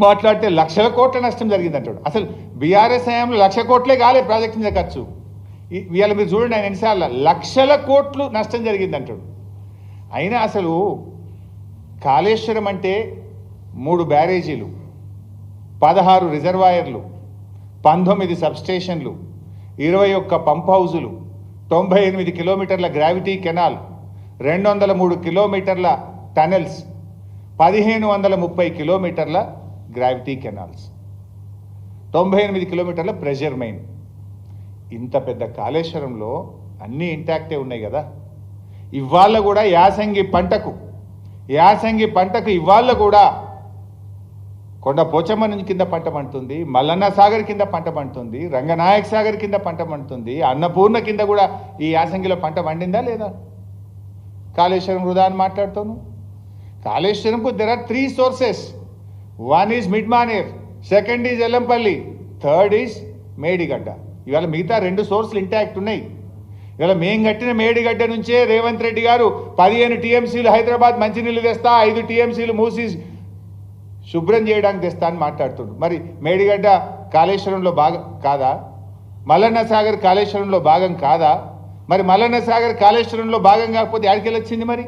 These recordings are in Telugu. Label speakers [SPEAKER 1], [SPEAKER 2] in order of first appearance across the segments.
[SPEAKER 1] మాట్లాడితే లక్షల కోట్ల నష్టం జరిగింది అంటాడు. అసలు బీఆర్ఎస్ హయాంలో 1,00,000 కోట్లే కాలే ప్రాజెక్ట్ మీద ఖర్చు. ఇవాళ మీరు చూడండి ఆయన ఎన్నిసార్లు లక్షల కోట్లు నష్టం జరిగింది అంటాడు. అయినా అసలు కాళేశ్వరం అంటే 3 బ్యారేజీలు, 16 రిజర్వాయర్లు, 19 సబ్స్టేషన్లు, 21 పంప్ హౌజులు, 98 కిలోమీటర్ల గ్రావిటీ కెనాల్, 203 కిలోమీటర్ల టనెల్స్, 1530 కిలోమీటర్ల గ్రావిటీ కెనాల్స్, 98 కిలోమీటర్ల ప్రెషర్ మెయిన్. ఇంత పెద్ద కాళేశ్వరంలో అన్నీ ఇంటాక్టే ఉన్నాయి కదా. ఇవాళ కూడా యాసంగి పంటకు ఇవాళ కూడా కొండ పోచమ్మ నుంచి కింద పంట పండుతుంది, మల్లన్న సాగర్ కింద పంట పండుతుంది, రంగనాయక సాగర్ కింద పంట పండుతుంది, అన్నపూర్ణ కింద కూడా ఈ యాసంగిలో పంట పండిందా లేదా? కాళేశ్వరం వృధా అని మాట్లాడుతాను. కాళేశ్వరంకు there are 3 sources. 1 is Midmanair, 2nd is Yellampalli, 3rd is Medigadda. ఇవాళ మిగతా 2 సోర్సులు ఇంటాక్ట్ ఉన్నాయి. ఇవాళ మేము కట్టిన మేడిగడ్డ నుంచే రేవంత్ రెడ్డి గారు 15 టీఎంసీలు హైదరాబాద్ మంచినీళ్ళు తెస్తా, 5 టీఎంసీలు మూసి శుభ్రం చేయడానికి తెస్తా అని మాట్లాడుతుండ్రు. మరి మేడిగడ్డ కాళేశ్వరంలో భాగం కాదా? మల్లన్న సాగర్ కాళేశ్వరంలో భాగం కాదా? మరి మల్లన్న సాగర్ కాళేశ్వరంలో భాగం కాకపోతే ఆడికెళ్ళొచ్చింది? మరి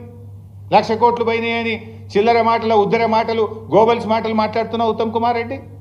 [SPEAKER 1] 1,00,000 కోట్లు పోయినాయని చిల్లర మాటలు, ఉద్దర మాటలు, గోబల్స్ మాటలు మాట్లాడుతున్నా ఉత్తమ్ కుమార్ రెడ్డి.